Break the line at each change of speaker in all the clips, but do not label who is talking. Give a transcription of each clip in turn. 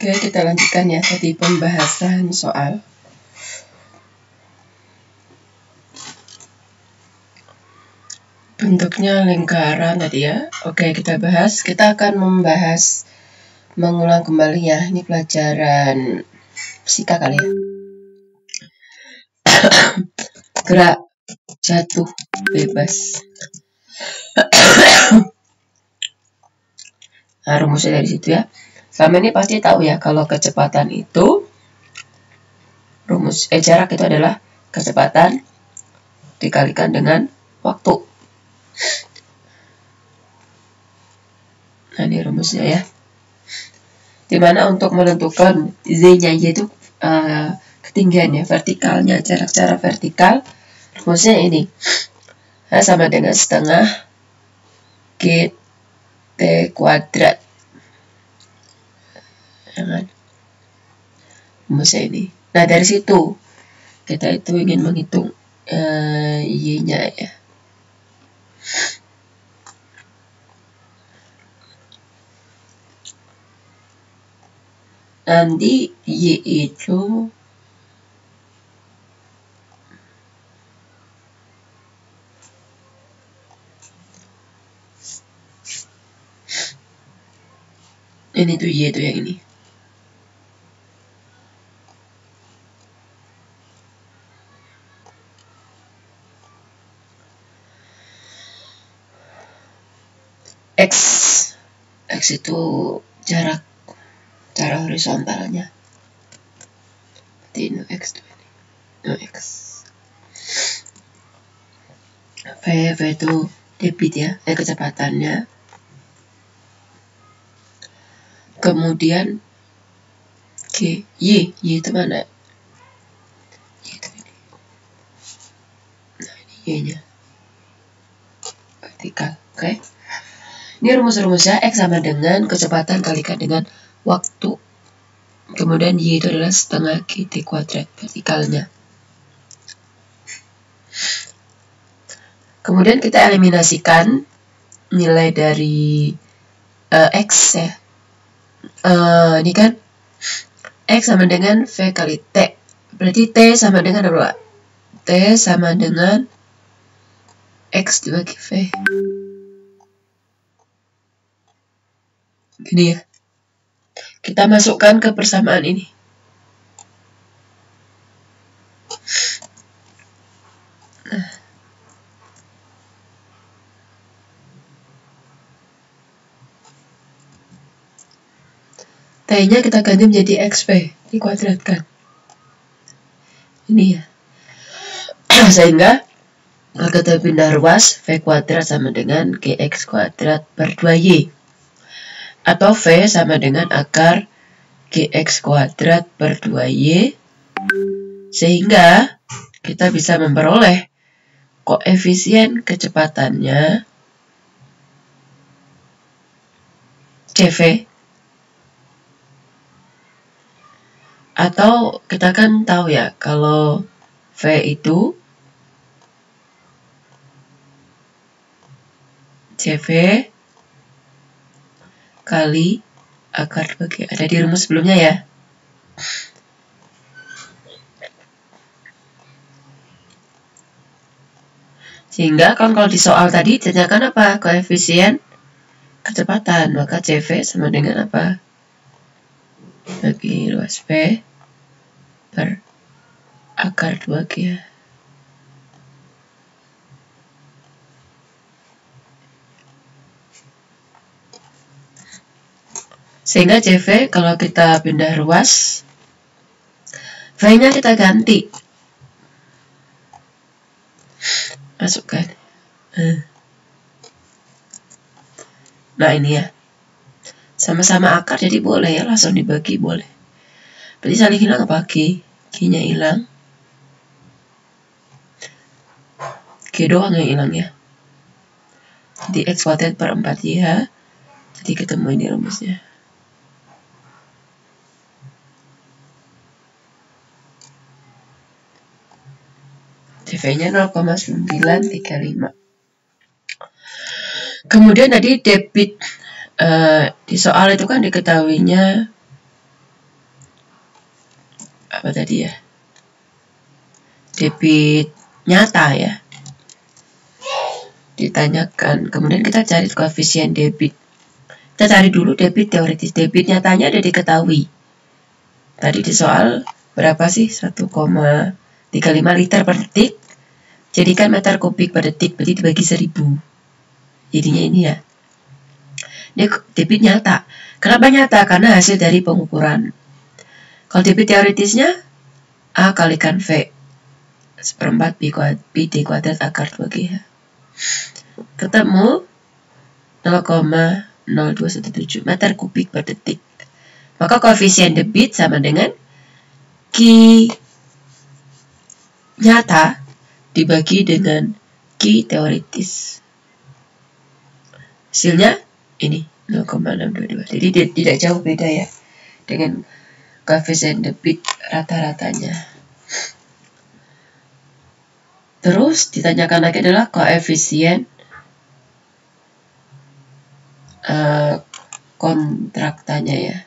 Oke, kita lanjutkan ya tadi pembahasan soal. Bentuknya lingkaran tadi ya. Oke, kita bahas. Kita akan membahas mengulang kembali ya. Ini pelajaran fisika kali ya. Gerak jatuh bebas. Nah, rumusnya dari situ ya. Selama ini pasti tahu ya kalau kecepatan itu jarak itu adalah kecepatan dikalikan dengan waktu. Nah, ini rumusnya ya. Dimana untuk menentukan Z-nya yaitu ketinggian ya, vertikalnya, jarak secara vertikal, rumusnya ini. Nah, sama dengan setengah GT kuadrat. Rumusnya ini. Nah, dari situ kita itu ingin menghitung Y-nya ya. Nanti Y itu ini tuh Y itu yang ini. X itu jarak horizontalnya. Berarti ini X tuh ini. X. V itu debit ya, kecepatannya. Kemudian Y itu mana? Y itu ini. Nah, ini Y-nya. Vertikal, oke. Ini rumus-rumusnya X sama dengan kecepatan kalikan dengan waktu. Kemudian Y itu adalah setengah GT kuadrat vertikalnya. Kemudian kita eliminasikan nilai dari X ya. Ini kan X sama dengan V kali T. Berarti T sama dengan apa? T sama dengan X dibagi V. Gini ya. Kita masukkan ke persamaan ini. Nah. T-nya kita ganti menjadi XV, dikuadratkan. Ini ya. Sehingga kalau kita pindah ruas, V kuadrat sama dengan GX kuadrat per 2Y. Atau V sama dengan akar GX kuadrat per 2Y. Sehingga kita bisa memperoleh koefisien kecepatannya CV. Atau kita kan tahu ya kalau V itu CV kali akar bagi ada di rumus sebelumnya ya. Sehingga kalau di soal tadi ditanyakan apa? Koefisien kecepatan, maka CV sama dengan apa? Bagi ruas V per akar 2G ya. Sehingga CV kalau kita pindah ruas, V-nya kita ganti. Masukkan. Nah ini ya. Sama-sama akar jadi boleh ya, langsung dibagi boleh. Berarti saling hilang apa? G-nya hilang. G doang yang hilang ya. Jadi X kuadrat per 4Y. Jadi ketemu ini rumusnya. CV-nya 0,935. Kemudian tadi debit di soal itu kan diketahuinya apa tadi ya, debit nyata ya, ditanyakan. Kemudian kita cari koefisien debit. Kita cari dulu debit teoritis. Debit nyatanya udah diketahui. Tadi di soal berapa sih? 1,35 liter per detik. Jadikan meter kubik per detik, berarti dibagi 1000. Jadinya ini ya. Ini debit nyata. Kenapa nyata? Karena hasil dari pengukuran. Kalau debit teoritisnya, A kalikan V. 1/4 pi D kuadrat akar 2GH. Ketemu 0,0217 meter kubik per detik. Maka koefisien debit sama dengan Q nyata dibagi dengan Q teoritis. Hasilnya ini 0,622. Jadi tidak jauh beda ya dengan koefisien debit rata-ratanya. Terus ditanyakan lagi adalah koefisien kontraktanya ya.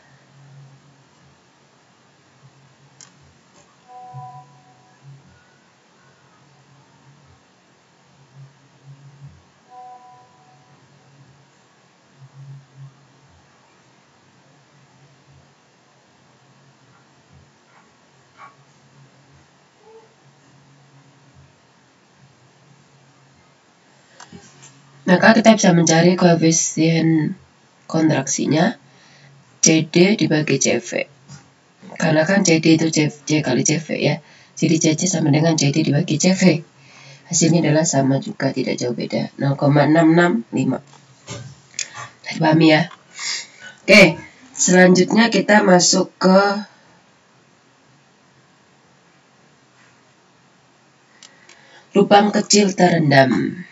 Maka kita bisa mencari koefisien kontraksinya CD dibagi CV. Karena kan CD itu C kali CV ya. Jadi CC sama dengan CD dibagi CV. Hasilnya adalah sama juga, tidak jauh beda. 0,665. Dipahami ya? Oke, selanjutnya kita masuk ke lubang kecil terendam.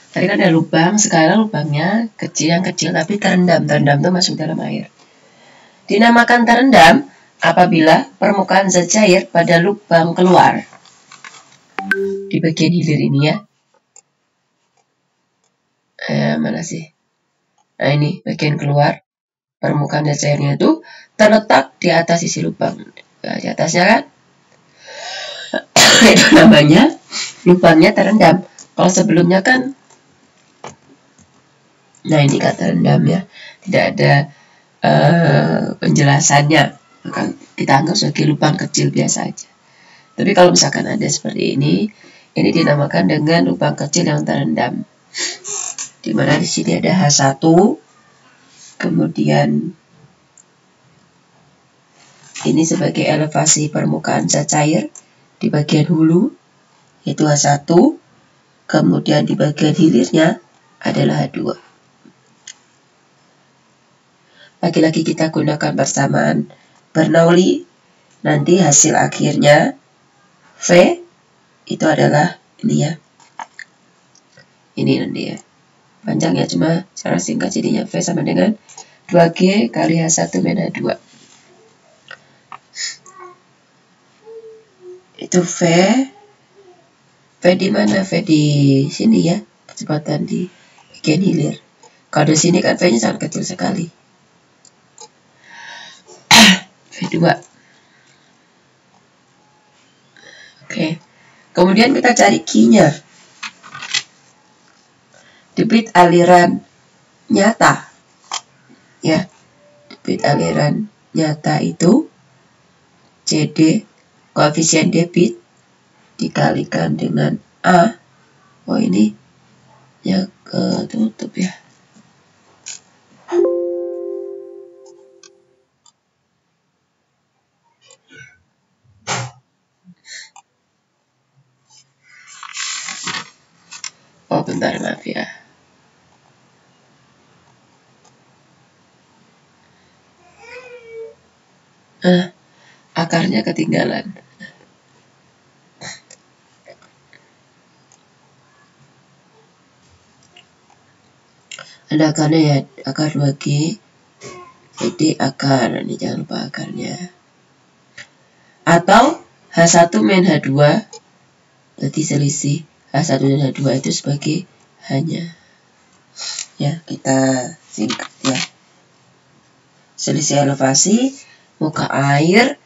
Tadi kan ada lubang, sekarang lubangnya kecil, yang kecil tapi terendam. Terendam itu masuk dalam air. Dinamakan terendam apabila permukaan zat cair pada lubang keluar. Di bagian hilir ini ya. Mana sih? Nah ini bagian keluar. Permukaan zat cairnya itu terletak di atas sisi lubang. Nah, di atasnya kan? Itu namanya lubangnya terendam. Kalau sebelumnya kan, nah ini kan terendam ya, tidak ada penjelasannya, maka kita anggap sebagai lubang kecil biasa aja. Tapi kalau misalkan ada seperti ini dinamakan dengan lubang kecil yang terendam. Dimana di sini ada H1, kemudian ini sebagai elevasi permukaan zat cair di bagian hulu, yaitu H1, kemudian di bagian hilirnya adalah H2. Lagi-lagi kita gunakan persamaan Bernoulli, nanti hasil akhirnya V itu adalah ini ya. Ini nanti ya. Panjangnya cuma secara singkat jadinya V sama dengan 2G kali H1 min H2. Itu V. V di mana? V di sini ya. Kecepatan di bagian hilir. Kalau di sini kan V-nya sangat kecil sekali. V2. Oke. Kemudian kita cari Q-nya. Debit aliran nyata. Ya. Debit aliran nyata itu CD koefisien debit dikalikan dengan A. Oh ini ya ketutup ya. Oh bentar, maaf ya. Akarnya ketinggalan. Ada akarnya ya, akar 2G. Jadi akar, ini jangan lupa akarnya. Atau H1 min H2, berarti selisih H1 dan H2 itu sebagai hanya. Ya, kita singkat ya. Selisih elevasi muka air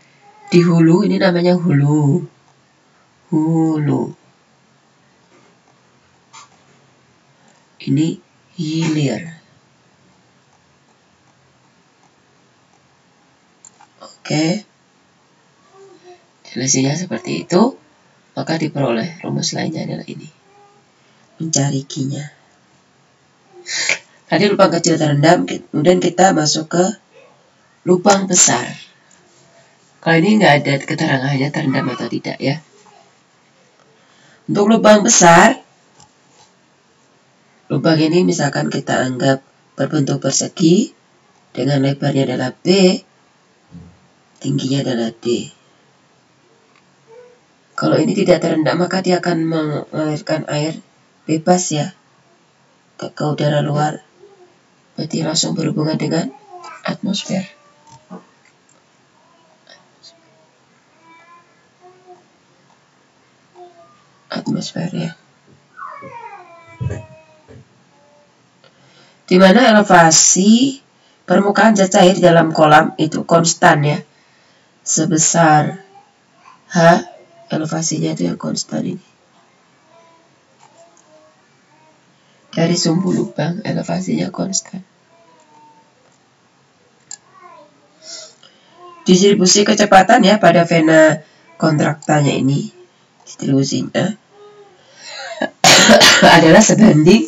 Di hulu ini namanya hulu. Ini hilir. Oke. Definisinya seperti itu. Maka diperoleh rumus lainnya adalah ini. Mencari Q-nya. Tadi lubang kecil terendam, kemudian kita masuk ke lubang besar. Kalau ini nggak ada keterangannya terendam atau tidak ya. Untuk lubang besar, lubang ini misalkan kita anggap berbentuk persegi, dengan lebarnya adalah B, tingginya adalah D. Kalau ini tidak terendam, maka dia akan mengalirkan air bebas ya ke udara luar. Berarti langsung berhubungan dengan atmosfer. Atmosfer ya. Di mana elevasi permukaan zat cair di dalam kolam itu konstan ya. Sebesar H, elevasinya itu yang konstan ini. Dari sumbu lubang, elevasinya konstan. Distribusi kecepatan ya pada vena kontraktanya ini, distribusinya adalah sebanding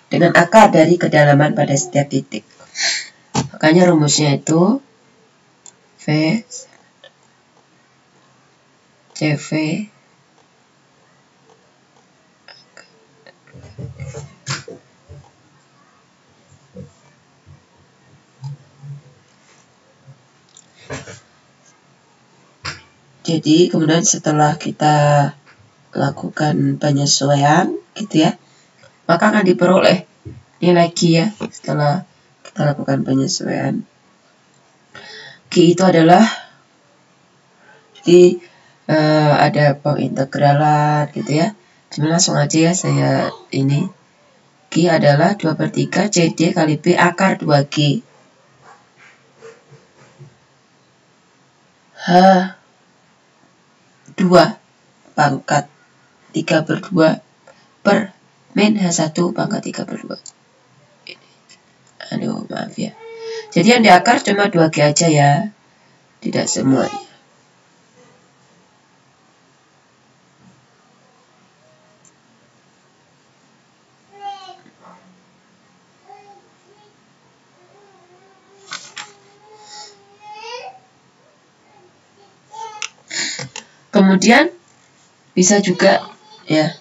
dengan akar dari kedalaman pada setiap titik. Makanya rumusnya itu V CV Jadi kemudian setelah kita lakukan penyesuaian gitu ya, maka akan diperoleh nilai Q ya setelah kita lakukan penyesuaian. Q itu adalah ada pengintegralan gitu ya. Cuma langsung aja ya saya ini. Q adalah 2/3 CD kali B akar 2G. H 2 pangkat 3/2 per min H1 pangkat 3/2. Aduh maaf ya. Jadi yang di akar cuma 2G aja ya. Tidak semuanya. Kemudian bisa juga ya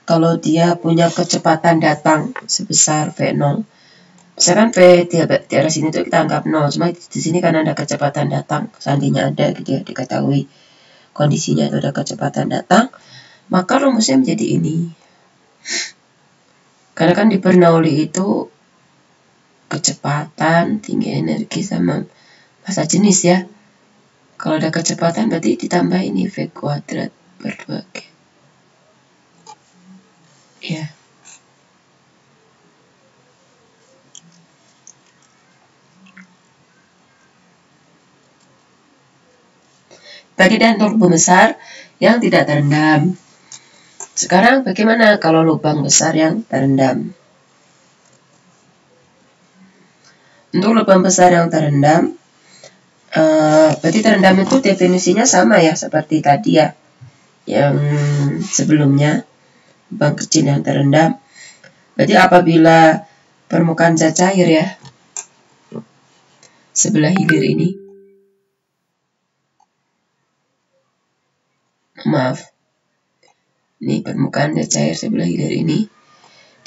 kalau dia punya kecepatan datang sebesar V0. Misalkan V di daerah sini tuh kita anggap 0, cuma di sini kan ada kecepatan datang, seandainya ada gitu ya, diketahui kondisinya itu ada kecepatan datang, maka rumusnya menjadi ini. Karena kan di Bernoulli itu kecepatan, tinggi energi sama massa jenis ya. Kalau ada kecepatan berarti ditambah ini V kuadrat per 2G. Ya. Tadi dan lubang besar yang tidak terendam. Sekarang bagaimana kalau lubang besar yang terendam? Untuk lubang besar yang terendam, berarti terendam itu definisinya sama ya seperti tadi ya, yang sebelumnya lubang kecil yang terendam. Berarti apabila permukaan zat cair ya sebelah hilir ini, maaf, ini permukaan zat cair sebelah hilir ini,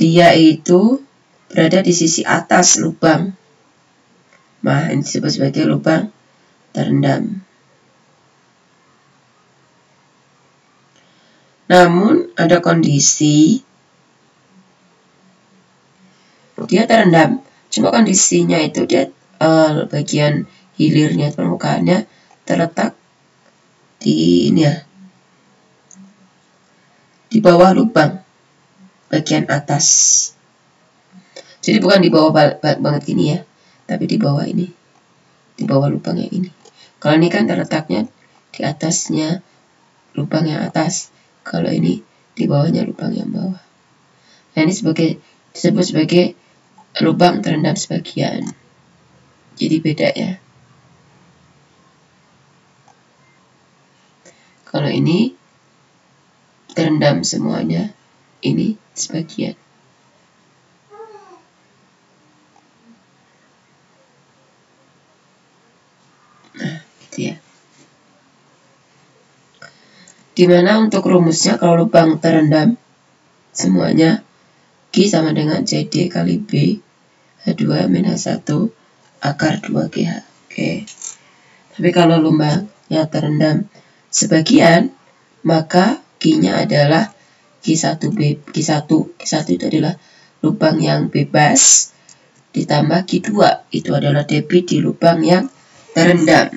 dia itu berada di sisi atas lubang. Nah, ini disebut sebagai lubang terendam. Namun ada kondisi dia terendam, cuma kondisinya itu dia bagian hilirnya permukaannya terletak di ini ya, di bawah lubang bagian atas. Jadi bukan di bawah banget gini ya, tapi di bawah ini, di bawah lubang yang ini. Kalau ini kan terletaknya di atasnya lubang yang atas, kalau ini di bawahnya lubang yang bawah. Nah, ini disebut sebagai lubang terendam sebagian. Jadi beda ya. Kalau ini terendam semuanya, ini sebagian. Nah, gitu ya. Dimana untuk rumusnya kalau lubang terendam semuanya, G sama dengan CD kali B H2 minus 1 akar 2GH. Oke. Tapi kalau lubangnya terendam sebagian, maka G-nya adalah G1B, G1 itu adalah lubang yang bebas, ditambah G2 itu adalah debit di lubang yang terendam.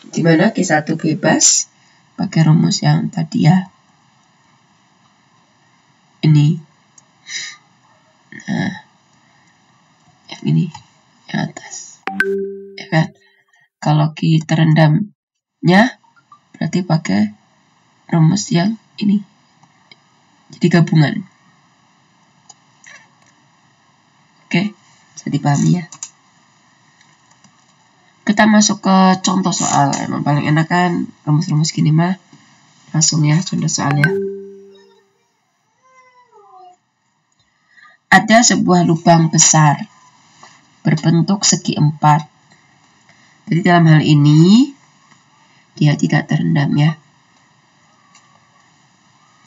Dimana G1 bebas pakai rumus yang tadi ya, ini. Nah, yang ini yang atas, ya kan? Kalau G terendamnya berarti pakai rumus yang ini, jadi gabungan. Oke, bisa dipahami ya. Kita masuk ke contoh soal. Emang paling enak kan rumus-rumus gini mah langsung ya contoh soalnya. Ada sebuah lubang besar berbentuk segi 4. Jadi dalam hal ini dia tidak terendam ya.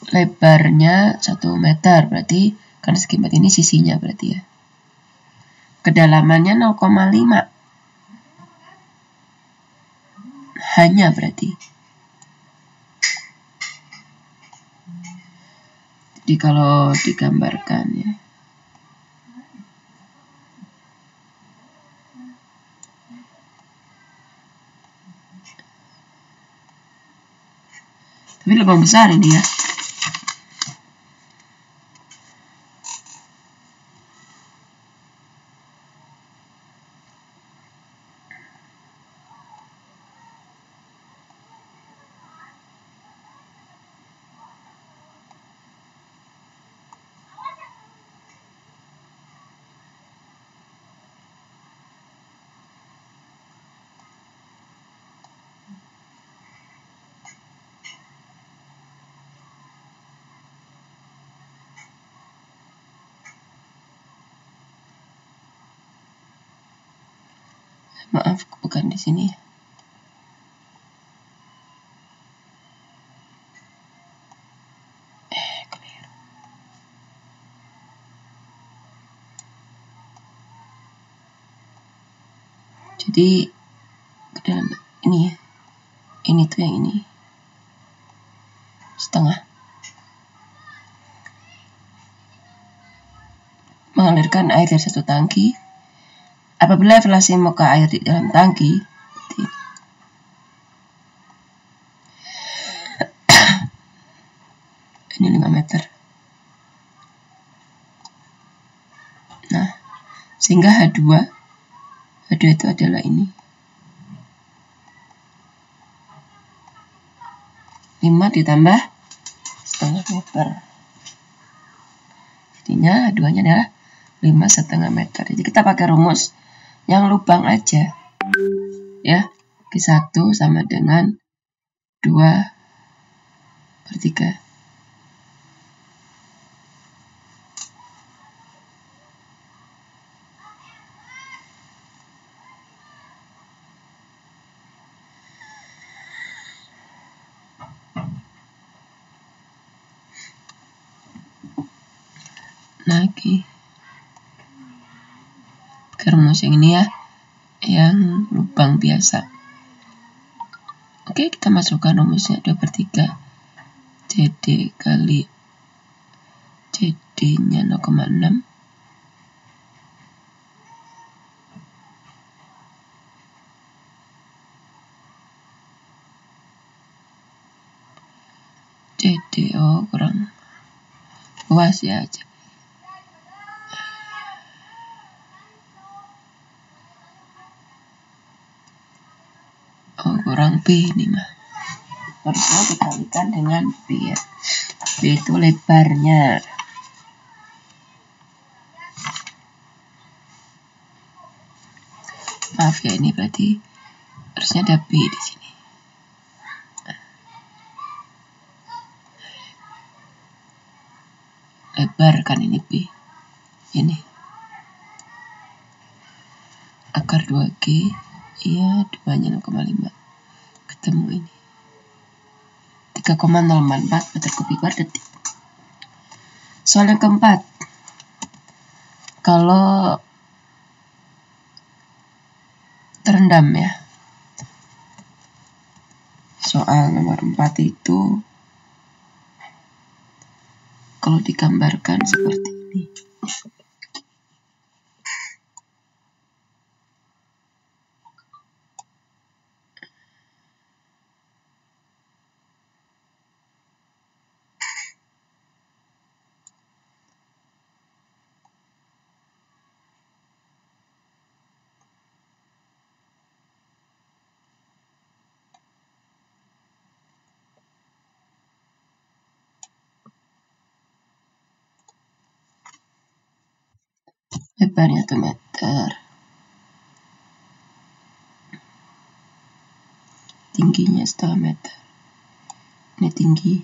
Lebarnya 1 meter, berarti karena segi 4 ini sisinya berarti ya. Kedalamannya 0,5. Hanya berarti. Jadi kalau digambarkan ya. Tapi lubang besar ini ya. Maaf, bukan di sini. Keliru. Jadi ke dalam ini ya. Ini tuh yang ini. Setengah. Mengalirkan air dari satu tangki. Apabila evaluasi muka air di dalam tangki, ini 5 meter. Nah, sehingga H2 itu adalah ini. 5 ditambah setengah meter. Jadinya H2-nya adalah 5,5 meter. Jadi kita pakai rumus yang lubang aja. Ya, Q1 sama dengan 2/3. Lagi ke rumus yang ini ya, yang lubang biasa. Oke, kita masukkan rumusnya 2/3 CD kali CD-nya 0,6 CD, oh kurang luas ya aja. Oh, kurang B ini mah. Harusnya dikalikan dengan B ya. B itu lebarnya. Maaf ya, ini berarti harusnya ada B di sini. Lebar kan ini B. Ini. Akar 2G. Iya, 2-nya 0,5. Ketemu ini. 3,044 meter kubik per detik. Soal yang keempat. Kalau terendam ya. Soal nomor 4 itu kalau digambarkan seperti ini. Lebarnya 1 meter. Tingginya 1,5 meter. Ini tinggi.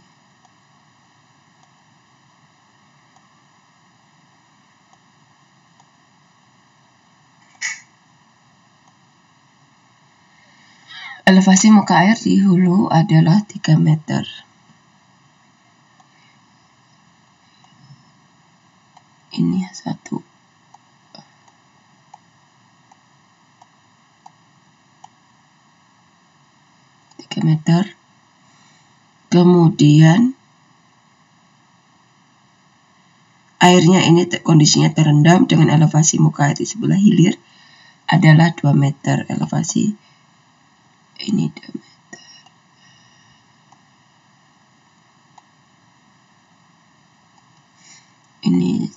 Elevasi muka air di hulu adalah 3 meter. Ini 1. Meter. Kemudian airnya ini kondisinya terendam dengan elevasi muka air di sebelah hilir adalah 2 meter. Elevasi ini 2 meter. Ini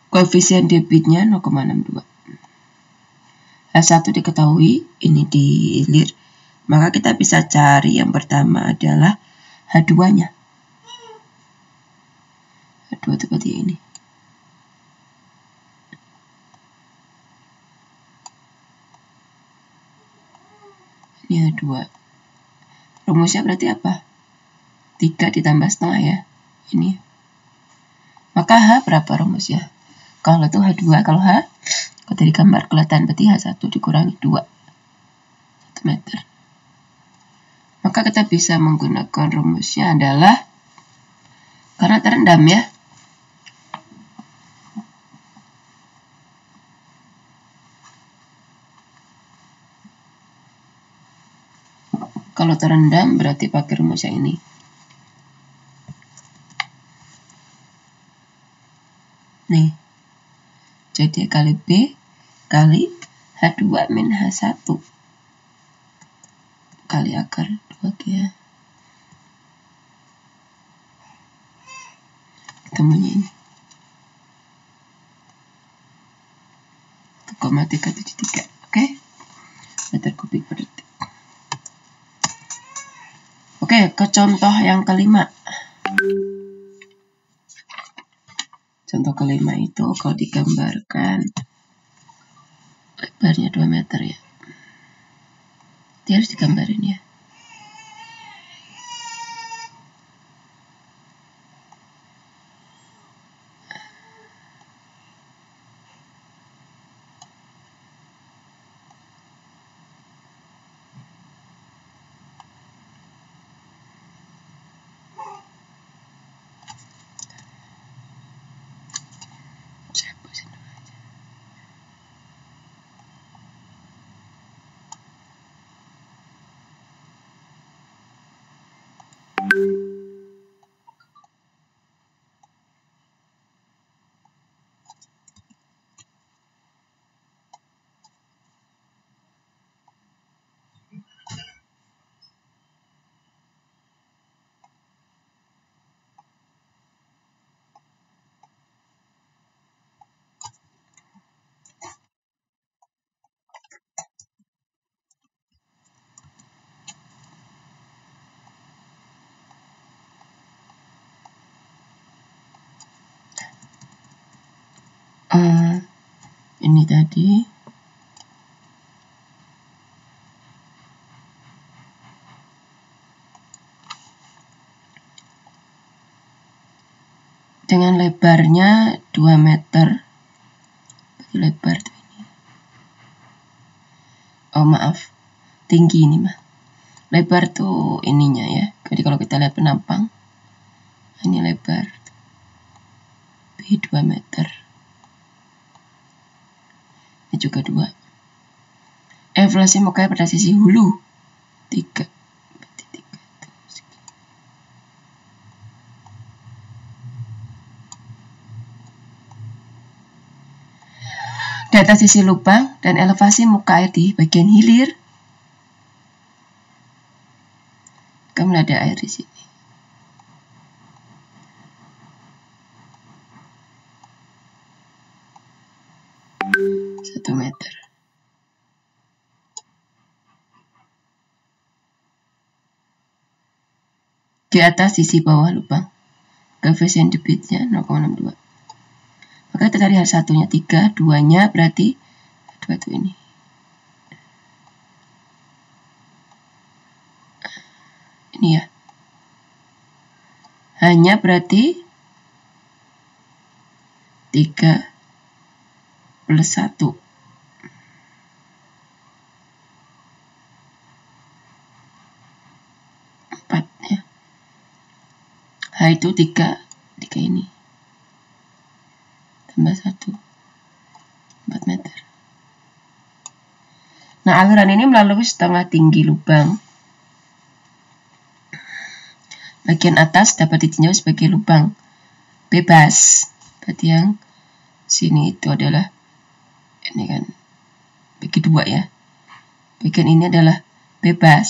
koefisien debitnya 0,62. H1 diketahui, ini di hilir. Maka kita bisa cari yang pertama adalah H2-nya. H2 itu berarti ini. Ini H2. Rumusnya berarti apa? 3 ditambah setengah ya. Ini. Maka H berapa rumusnya? Kalau itu H2, kalau dari gambar kelihatan berarti H1 dikurangi 2. 1 meter. Maka kita bisa menggunakan rumusnya adalah karena terendam ya. Kalau terendam berarti pakai rumus yang ini. Nih. Jadi kali B kali H2 min H1 kali akar 2G ya. Ketemunya ini 1,373. Oke. Meter kubik per detik. Oke, ke contoh yang kelima. Contoh kelima itu kalau digambarkan lebarnya 2 meter ya. Dia harus digambarin ya. Ini tadi dengan lebarnya 2 meter. Lebar tuh ini. Oh maaf, tinggi ini mah. Lebar tuh ininya ya. Jadi kalau kita lihat penampang, ini lebar B 2 meter. Ini juga 2. Elevasi muka pada sisi hulu 3. Berarti 3 itu segini. Di atas sisi lubang dan elevasi muka air di bagian hilir. Kemudian ada air di sini. Meter. Di atas sisi bawah lubang. Koefisien debitnya 0,62. Maka kita cari hal satunya 3, 2-nya berarti 2 itu ini. Ini ya. Hanya berarti 3 plus 1. 4 ya. H itu 3 ini. Tambah 1. 4 meter. Nah, aliran ini melalui setengah tinggi lubang. Bagian atas dapat ditinjau sebagai lubang bebas. Berarti yang sini itu adalah ini kan bagi 2 ya. Bagian ini adalah bebas.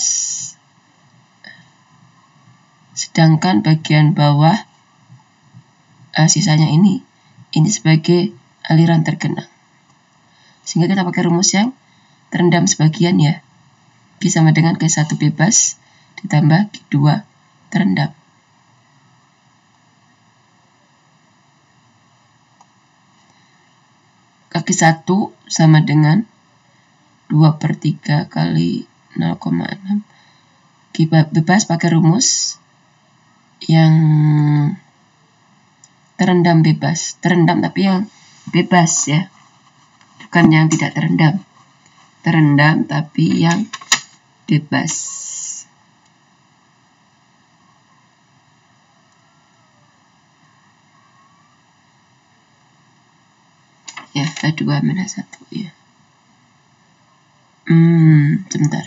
Sedangkan bagian bawah sisanya ini sebagai aliran tergenang. Sehingga kita pakai rumus yang terendam sebagian ya. Q sama dengan Q1 bebas ditambah Q2 terendam. Kaki 1 sama dengan 2/3 kali 0,6. Bebas pakai rumus yang terendam bebas. Terendam tapi yang bebas ya. Bukan yang tidak terendam. Terendam tapi yang bebas. Ya, H2 minus 1 ya. Sebentar.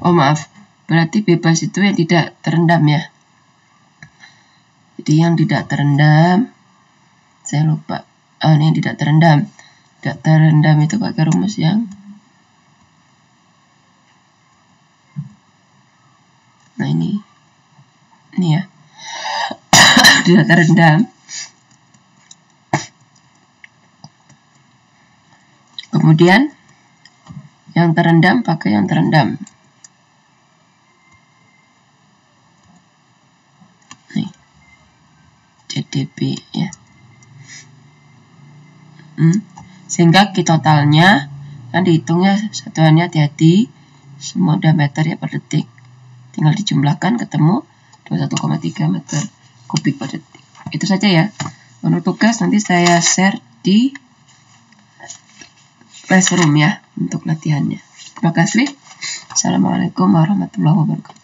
Oh maaf, berarti bebas itu yang tidak terendam ya. Jadi yang tidak terendam, saya lupa. Ini yang tidak terendam. Tidak terendam itu pakai rumus yang nah ini ya. Tidak terendam. Kemudian yang terendam pakai yang terendam. Nih. CDB ya. Sehingga Q totalnya kan dihitungnya satuannya hati-hati, semua udah meter ya per detik. Tinggal dijumlahkan ketemu 21,3 meter kubik per detik. Itu saja ya. Untuk tugas nanti saya share di classroom ya untuk latihannya. Terima kasih. Assalamualaikum warahmatullahi wabarakatuh.